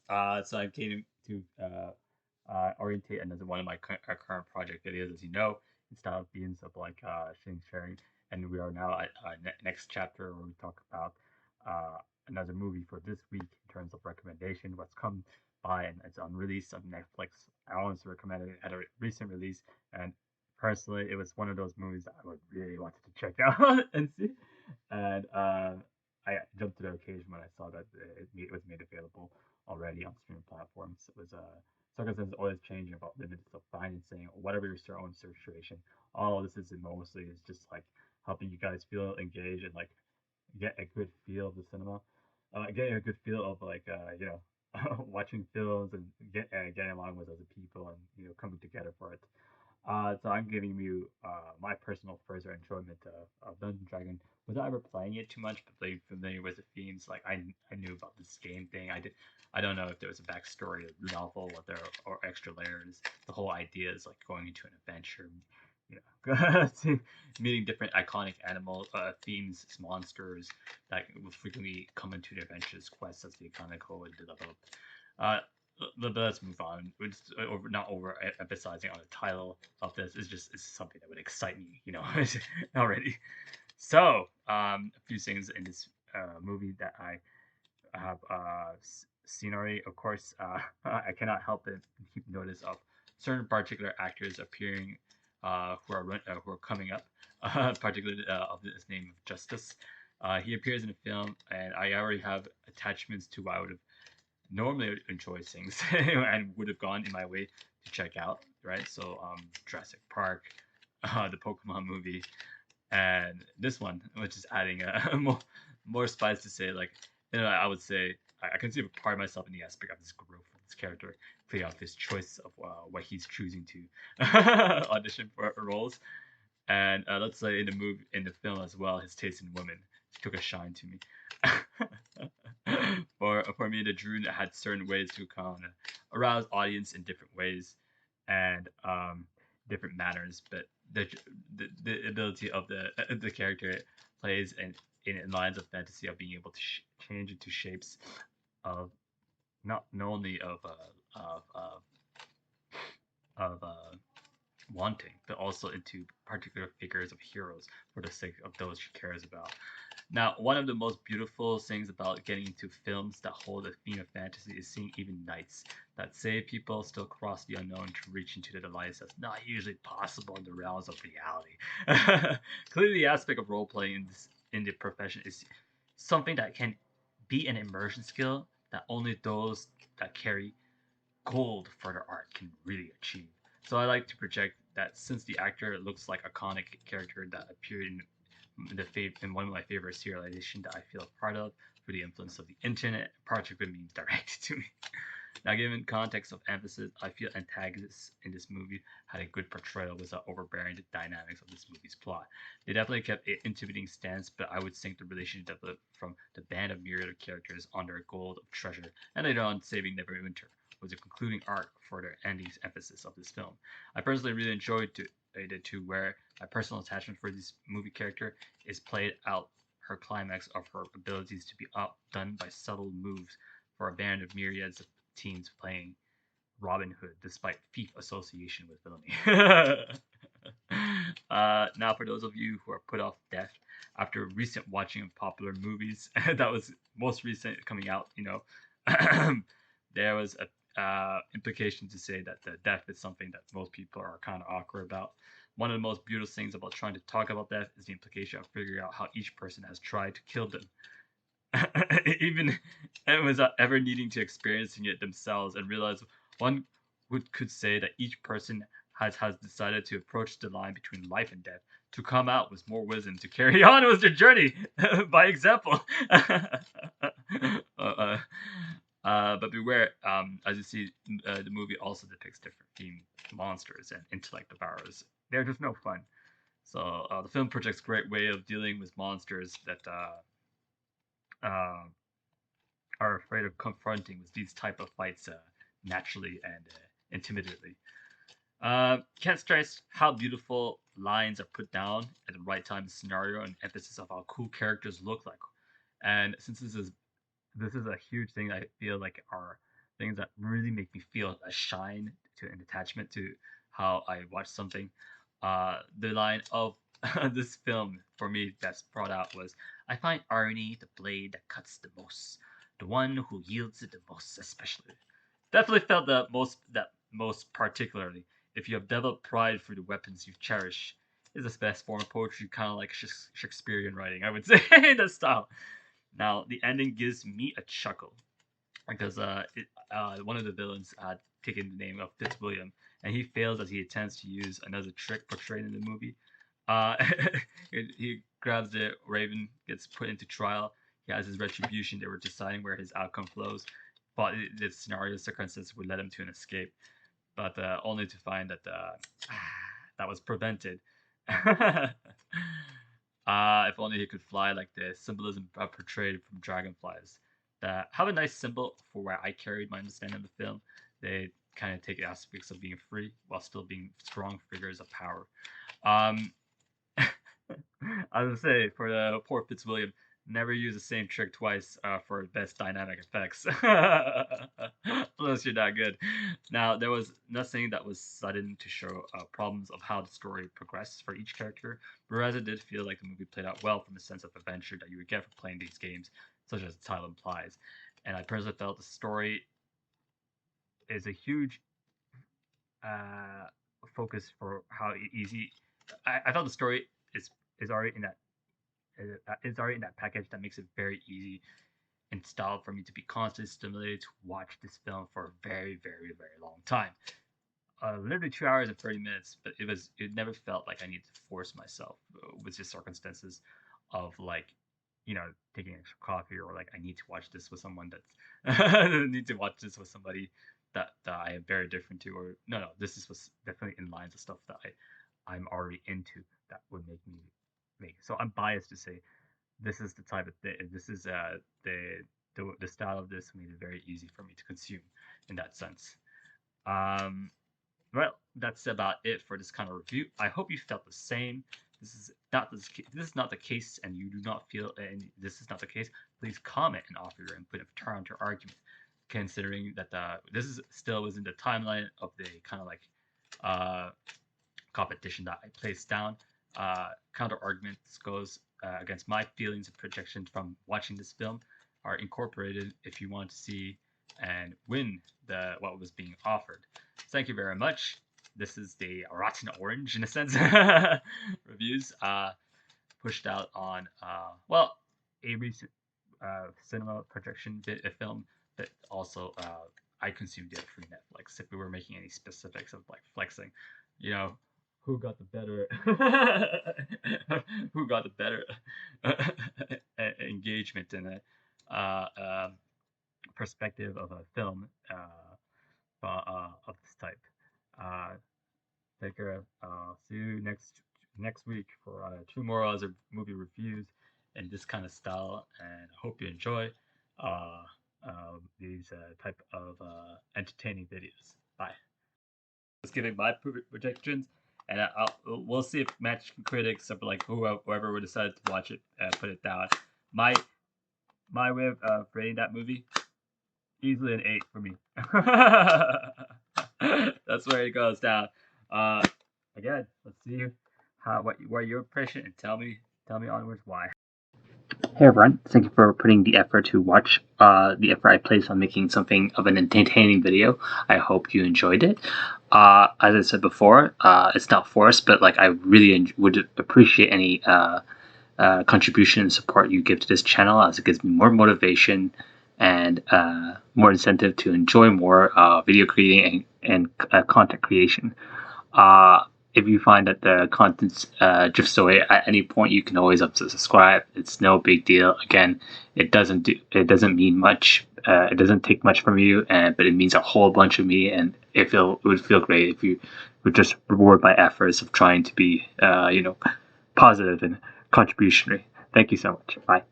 So I came to orientate another one of my current project videos, as you know, instead of being of like sharing. And we are now at next chapter where we talk about another movie for this week in terms of recommendation, what's come by and it's on release on Netflix. I always recommend it. It had a recent release, and personally, it was one of those movies that I would really wanted to check out and see. And I jumped to the occasion when I saw that it was made available already on streaming platforms. It was circumstances always changing about limits of financing or whatever your own situation. All this is mostly is just like helping you guys feel engaged and like get a good feel of the cinema, getting a good feel of like watching films and getting along with other people and coming together for it. So I'm giving you my personal further enjoyment of Dungeon Dragon without ever playing it too much, but being familiar with the themes. Like I knew about this game thing. I don't know if there was a backstory of the novel or there or extra layers. The whole idea is like going into an adventure, meeting different iconic animal themes, monsters that will frequently come into the adventures quests as they kind of go and develop. Uh, but let's move on. We're just not over emphasizing on the title of this. It's something that would excite me, already. So, a few things in this movie that I have seen already. Of course, I cannot help but keep notice of certain particular actors appearing who are coming up, particularly of his name of Justice. He appears in the film, and I already have attachments to what I would have normally enjoy things and would have gone in my way to check out, right? So Jurassic Park, the Pokemon movie, and this one, which is adding more spice to say, like, I would say I can see a part of myself in the aspect of this growth of this character, play off his choice of what he's choosing to audition for roles, and let's say in the film as well, his taste in women took a shine to me. For me, the Drew had certain ways to kind of arouse audience in different ways and different manners, but the ability of the character plays in lines of fantasy of being able to change into shapes of not only of wanting, but also into particular figures of heroes for the sake of those she cares about. Now, one of the most beautiful things about getting into films that hold a theme of fantasy is seeing even knights that save people still cross the unknown to reach into the delights that's not usually possible in the realms of reality. Clearly, the aspect of role playing in the profession is something that can be an immersion skill that only those that carry gold for their art can really achieve. So I like to project that since the actor looks like a iconic character that appeared in one of my favorite serialization that I feel a part of through the influence of the internet, particularly memes directed to me. Now, given context of emphasis, I feel antagonists in this movie had a good portrayal without overbearing the dynamics of this movie's plot. They definitely kept an intimidating stance, but I would think the relationship developed from the band of myriad characters on their goal of treasure, and later on saving Neverwinter was the concluding arc for the ending emphasis of this film. I personally really enjoyed it too, where my personal attachment for this movie character is played out her climax of her abilities to be outdone by subtle moves for a band of myriads of teens playing Robin Hood despite thief association with villainy. Now, for those of you who are put off death after recent watching of popular movies, that was most recent coming out, there was a implication to say that the death is something that most people are kind of awkward about. One of the most beautiful things about trying to talk about death is the implication of figuring out how each person has tried to kill them even without ever needing to experiencing it themselves and realize one could say that each person has decided to approach the line between life and death to come out with more wisdom to carry on with their journey by example. uh, but beware, as you see, the movie also depicts different themed monsters and intellect devourers. They're just no fun. So the film projects a great way of dealing with monsters that uh, are afraid of confronting with these type of fights naturally and intimidately. Can't stress how beautiful lines are put down at the right time in the scenario and emphasis of how cool characters look like. And since this is a huge thing, I feel like our things that really make me feel a shine to an attachment to how I watch something. The line of this film for me that's brought out was, "I find irony the blade that cuts the most, the one who yields it the most, especially." Definitely felt that most particularly. If you have developed pride for the weapons you cherish, is the best form of poetry, kind of like Shakespearean writing, I would say, in the style. Now, the ending gives me a chuckle because one of the villains had taken the name of Fitzwilliam, and he fails as he attempts to use another trick portrayed in the movie. Uh, he grabs the Raven, gets put into trial. He has his retribution. They were deciding where his outcome flows, but the scenario circumstances would lead him to an escape, but only to find that that was prevented. If only he could fly like the symbolism portrayed from dragonflies. That have a nice symbol for where I carried my understanding of the film. They kind of take aspects of being free while still being strong figures of power. Um, I was gonna say for the poor Fitzwilliam, never use the same trick twice for best dynamic effects, unless you're that good. Now there was nothing that was sudden to show problems of how the story progressed for each character, whereas it did feel like the movie played out well from the sense of adventure that you would get from playing these games, such as the title implies. And I personally felt the story is a huge uh, focus for how easy. I felt the story is already in that is already in that package that makes it very easy and style for me to be constantly stimulated to watch this film for a very, very, very long time. Literally 2 hours and 30 minutes, but it never felt like I needed to force myself with the circumstances of like, taking extra coffee or like I need to watch this with someone that's need to watch this with somebody that I am very different to, or no, this is was definitely in lines of stuff that I'm already into that would make me make. So I'm biased to say this is the type of thing. This is the style of this made it very easy for me to consume in that sense. Um, well, that's about it for this kind of review. I hope you felt the same. This is not the case, and you do not feel, and this is not the case. Please comment and offer your input of counter argument, considering that this is still within the timeline of the kind of like uh, competition that I placed down. Counter arguments goes against my feelings and projections from watching this film are incorporated if you want to see and win the what was being offered. Thank you very much. This is the Rotten Orange, in a sense, reviews pushed out on, a recent cinema projection bit, a film that also I consumed it through Netflix. If we were making any specifics of like flexing, you know, who got the better, who got the better engagement in a perspective of a film of this type. Uh, Take care. See you next week for 2 more other movie reviews in this kind of style, and I hope you enjoy uh, these type of entertaining videos. Bye. Just giving my projections, and we'll see if Match Critics or like whoever would decide to watch it put it down. My my way of rating that movie, easily an 8 for me. That's where it goes down. Uh, Again, let's see what your impression, and tell me onwards why. Hey everyone, thank you for putting the effort to watch the effort I placed on making something of an entertaining video. I hope you enjoyed it. As I said before, it's not forced, but like I really would appreciate any contribution and support you give to this channel, as it gives me more motivation and more incentive to enjoy more video creating and content creation. If you find that the content's drifts away at any point, you can always subscribe. It's no big deal. Again, it doesn't mean much. It doesn't take much from you, but it means a whole bunch of me, and it would feel great if you would just reward my efforts of trying to be positive and contributionary. Thank you so much. Bye.